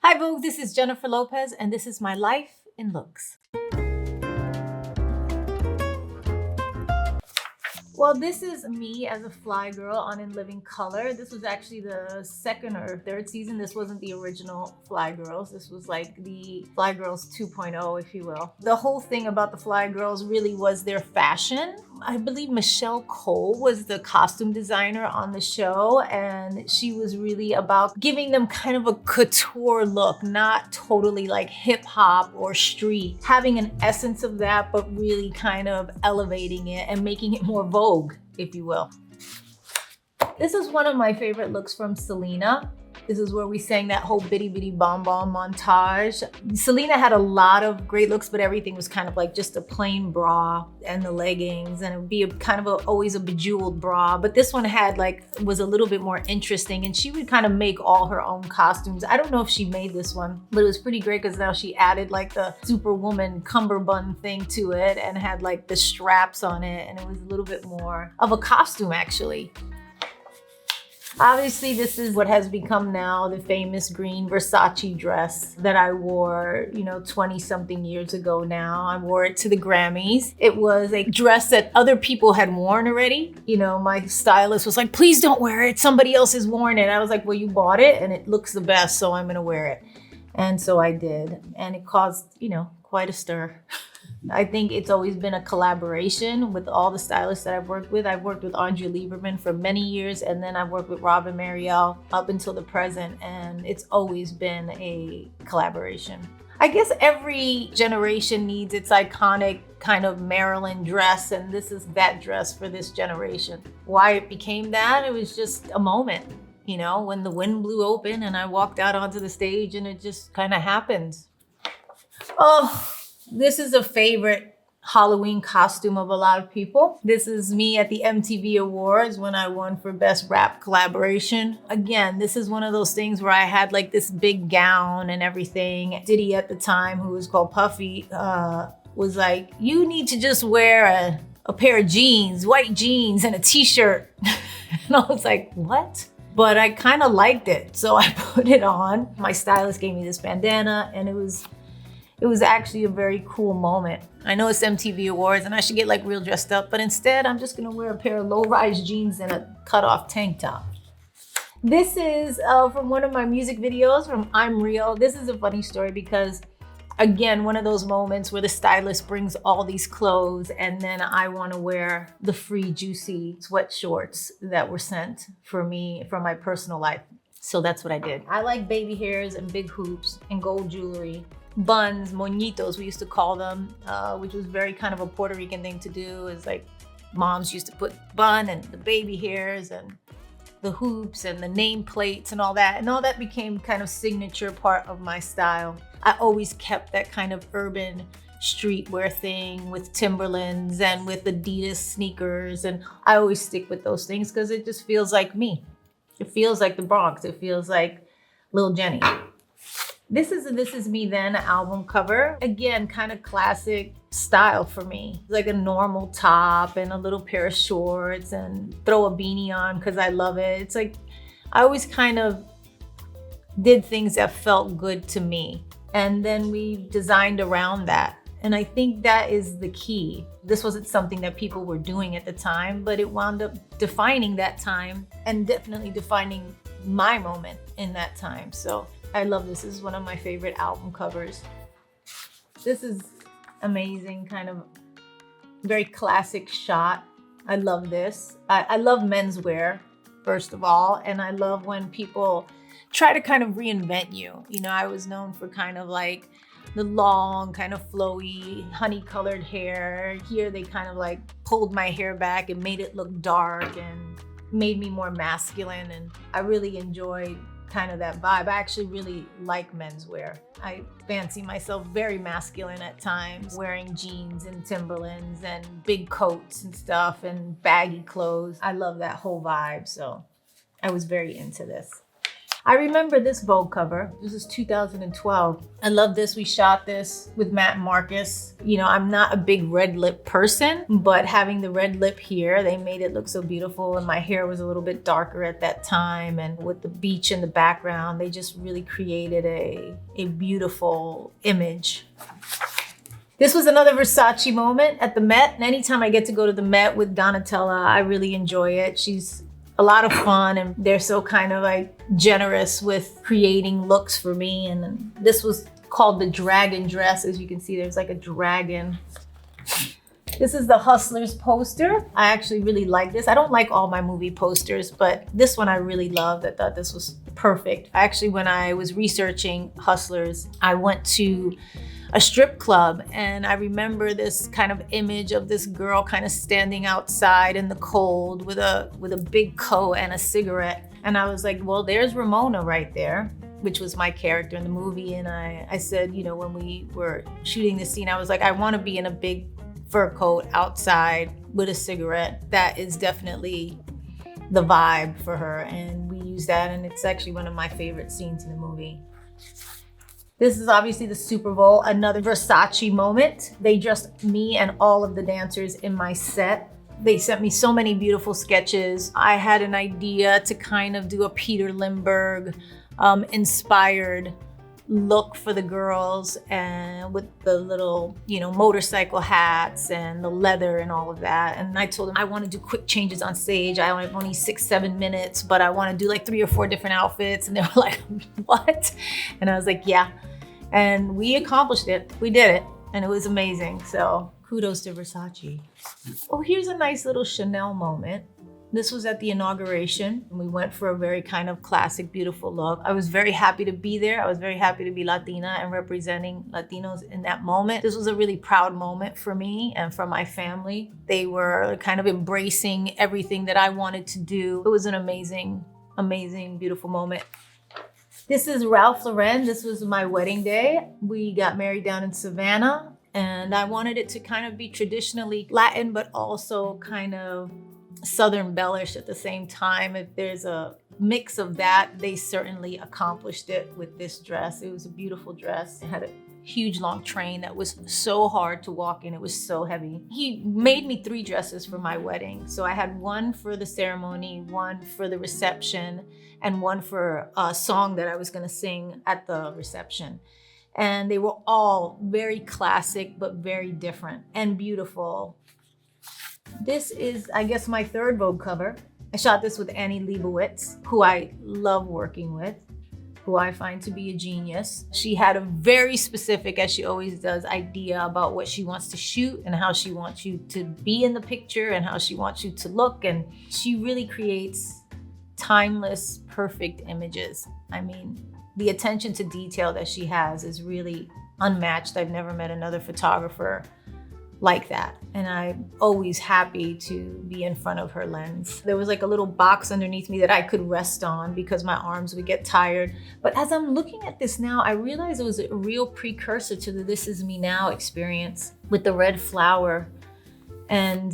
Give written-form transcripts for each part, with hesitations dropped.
Hi Vogue, this is Jennifer Lopez and this is my life in looks. Well, this is me as a fly girl on In Living Color. This was actually the second or third season. This wasn't the original Fly Girls. This was like the Fly Girls 2.0, if you will. The whole thing about the Fly Girls really was their fashion. I believe Michelle Cole was the costume designer on the show, and she was really about giving them kind of a couture look, not totally like hip hop or street, having an essence of that, but really kind of elevating it and making it more Vogue, if you will. This is one of my favorite looks from Selena. This is where we sang that whole Bitty Bitty Bomb Bomb montage. Selena had a lot of great looks, but everything was kind of like just a plain bra and the leggings, and it would be always a bejeweled bra. But this one was a little bit more interesting, and she would kind of make all her own costumes. I don't know if she made this one, but it was pretty great because now she added like the Superwoman cummerbund thing to it and had like the straps on it, and it was a little bit more of a costume actually. Obviously, this is what has become now the famous green Versace dress that I wore, 20 something years ago now. I wore it to the Grammys. It was a dress that other people had worn already. My stylist was like, please don't wear it. Somebody else has worn it. I was like, well, you bought it and it looks the best, so I'm gonna wear it. And so I did. And it caused, quite a stir. I think it's always been a collaboration with all the stylists that I've worked with. I've worked with Andre Lieberman for many years, and then I've worked with Robin Mariel up until the present, and it's always been a collaboration. I guess every generation needs its iconic kind of Maryland dress, and this is that dress for this generation. Why it became that, it was just a moment, when the wind blew open and I walked out onto the stage and it just kind of happened. Oh, this is a favorite Halloween costume of a lot of people. This is me at the MTV Awards when I won for Best Rap Collaboration. Again, this is one of those things where I had like this big gown and everything. Diddy at the time, who was called Puffy, was like, you need to just wear a pair of jeans, white jeans and a t-shirt. And I was like, what? But I kind of liked it, so I put it on. My stylist gave me this bandana, and it was actually a very cool moment. I know it's MTV Awards and I should get like real dressed up, but instead I'm just gonna wear a pair of low-rise jeans and a cut-off tank top. This is from one of my music videos from I'm Real. This is a funny story because, again, one of those moments where the stylist brings all these clothes and then I wanna wear the free juicy sweat shorts that were sent for me from my personal life. So that's what I did. I like baby hairs and big hoops and gold jewelry. Buns, moñitos, we used to call them, which was very kind of a Puerto Rican thing to do. Is like moms used to put bun and the baby hairs and the hoops and the name plates and all that. And all that became kind of signature part of my style. I always kept that kind of urban streetwear thing with Timberlands and with Adidas sneakers. And I always stick with those things because it just feels like me. It feels like the Bronx. It feels like Lil Jenny. This is Me Then album cover. Again, kind of classic style for me. Like a normal top and a little pair of shorts and throw a beanie on because I love it. It's like, I always kind of did things that felt good to me. And then we designed around that. And I think that is the key. This wasn't something that people were doing at the time, but it wound up defining that time and definitely defining my moment in that time. So I love this. This is one of my favorite album covers. This is amazing, kind of very classic shot. I love this. I love menswear, first of all, and I love when people try to kind of reinvent you. I was known for kind of like the long, kind of flowy, honey-colored hair. Here they kind of like pulled my hair back and made it look dark and made me more masculine, and I really enjoyed kind of that vibe. I actually really like menswear. I fancy myself very masculine at times, wearing jeans and Timberlands and big coats and stuff and baggy clothes. I love that whole vibe, so I was very into this. I remember this Vogue cover. This is 2012. I love this. We shot this with Matt and Marcus. You know, I'm not a big red lip person, but having the red lip here, they made it look so beautiful. And my hair was a little bit darker at that time. And with the beach in the background, they just really created a beautiful image. This was another Versace moment at the Met. And anytime I get to go to the Met with Donatella, I really enjoy it. She's a lot of fun, and they're so kind of like generous with creating looks for me. And this was called the dragon dress. As you can see, there's like a dragon. This is the Hustlers poster. I actually really like this. I don't like all my movie posters, but this one I really loved. I thought this was perfect. Actually, when I was researching Hustlers, I went to a strip club, and I remember this kind of image of this girl kind of standing outside in the cold with a big coat and a cigarette. And I was like, well, there's Ramona right there, which was my character in the movie. And I said, you know, when we were shooting this scene, I was like, I want to be in a big fur coat outside with a cigarette. That is definitely the vibe for her. And we used that, and it's actually one of my favorite scenes in the movie. This is obviously the Super Bowl, another Versace moment. They dressed me and all of the dancers in my set. They sent me so many beautiful sketches. I had an idea to kind of do a Peter Lindbergh inspired look for the girls, and with the little, you know, motorcycle hats and the leather and all of that. And I told them I want to do quick changes on stage. I have only 6-7 minutes, but I want to do like 3 or 4 different outfits. And they were like, what? And I was like, yeah. And we accomplished it. We did it. And it was amazing. So kudos to Versace. Oh, here's a nice little Chanel moment. This was at the inauguration. We went for a very kind of classic, beautiful look. I was very happy to be there. I was very happy to be Latina and representing Latinos in that moment. This was a really proud moment for me and for my family. They were kind of embracing everything that I wanted to do. It was an amazing, amazing, beautiful moment. This is Ralph Lauren. This was my wedding day. We got married down in Savannah, and I wanted it to kind of be traditionally Latin, but also kind of Southern bellish at the same time. If there's a mix of that, they certainly accomplished it with this dress. It was a beautiful dress. It had a huge long train that was so hard to walk in. It was so heavy. He made me 3 dresses for my wedding. So I had one for the ceremony, one for the reception, and one for a song that I was gonna sing at the reception. And they were all very classic, but very different and beautiful. This is, I guess, my 3rd Vogue cover. I shot this with Annie Leibovitz, who I love working with, who I find to be a genius. She had a very specific, as she always does, idea about what she wants to shoot and how she wants you to be in the picture and how she wants you to look. And she really creates timeless, perfect images. I mean, the attention to detail that she has is really unmatched. I've never met another photographer like that. And I'm always happy to be in front of her lens. There was like a little box underneath me that I could rest on because my arms would get tired. But as I'm looking at this now, I realized it was a real precursor to the This Is Me Now experience with the red flower. And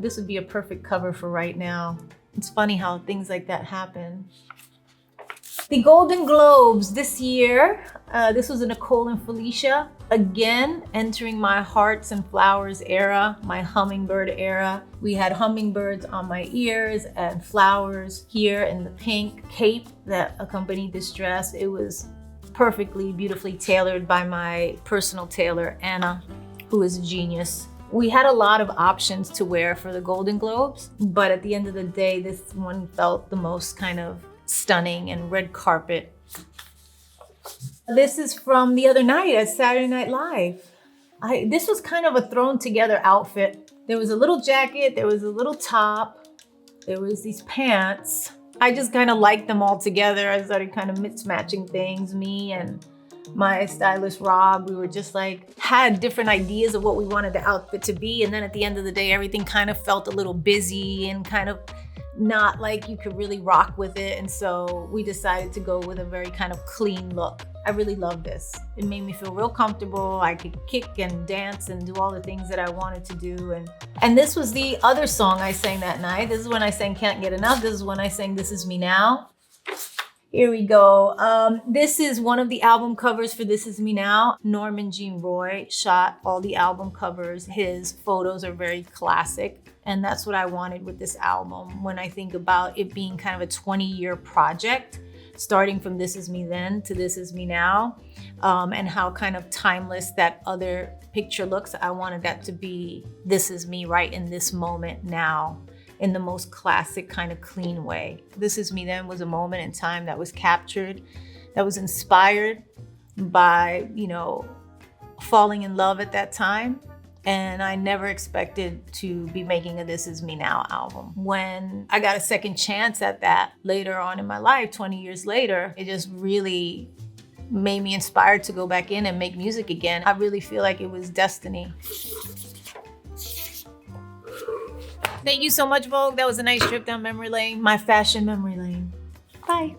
this would be a perfect cover for right now. It's funny how things like that happen. The Golden Globes this year, this was a Nicole and Felicia. Again, entering my hearts and flowers era, my hummingbird era. We had hummingbirds on my ears and flowers here in the pink cape that accompanied this dress. It was perfectly, beautifully tailored by my personal tailor, Anna, who is a genius. We had a lot of options to wear for the Golden Globes, but at the end of the day, this one felt the most kind of stunning and red carpet. This is from the other night at Saturday Night Live. This was kind of a thrown together outfit. There was a little jacket, there was a little top, there was these pants. I just kind of liked them all together. I started kind of mismatching things. Me and my stylist, Rob, we were just like, had different ideas of what we wanted the outfit to be. And then at the end of the day, everything kind of felt a little busy and kind of not like you could really rock with it. And so we decided to go with a very kind of clean look. I really love this. It made me feel real comfortable. I could kick and dance and do all the things that I wanted to do. And this was the other song I sang that night. This is when I sang Can't Get Enough. This is when I sang This Is Me Now. Here we go. This is one of the album covers for This Is Me Now. Norman Jean Roy shot all the album covers. His photos are very classic. And that's what I wanted with this album when I think about it being kind of a 20-year project, starting from This Is Me Then to This Is Me Now, and how kind of timeless that other picture looks. I wanted that to be This Is Me right in this moment now, in the most classic kind of clean way. This Is Me Then was a moment in time that was captured, that was inspired by, you know, falling in love at that time. And I never expected to be making a This Is Me Now album. When I got a second chance at that later on in my life, 20 years later, it just really made me inspired to go back in and make music again. I really feel like it was destiny. Thank you so much, Vogue. That was a nice trip down memory lane, my fashion memory lane. Bye.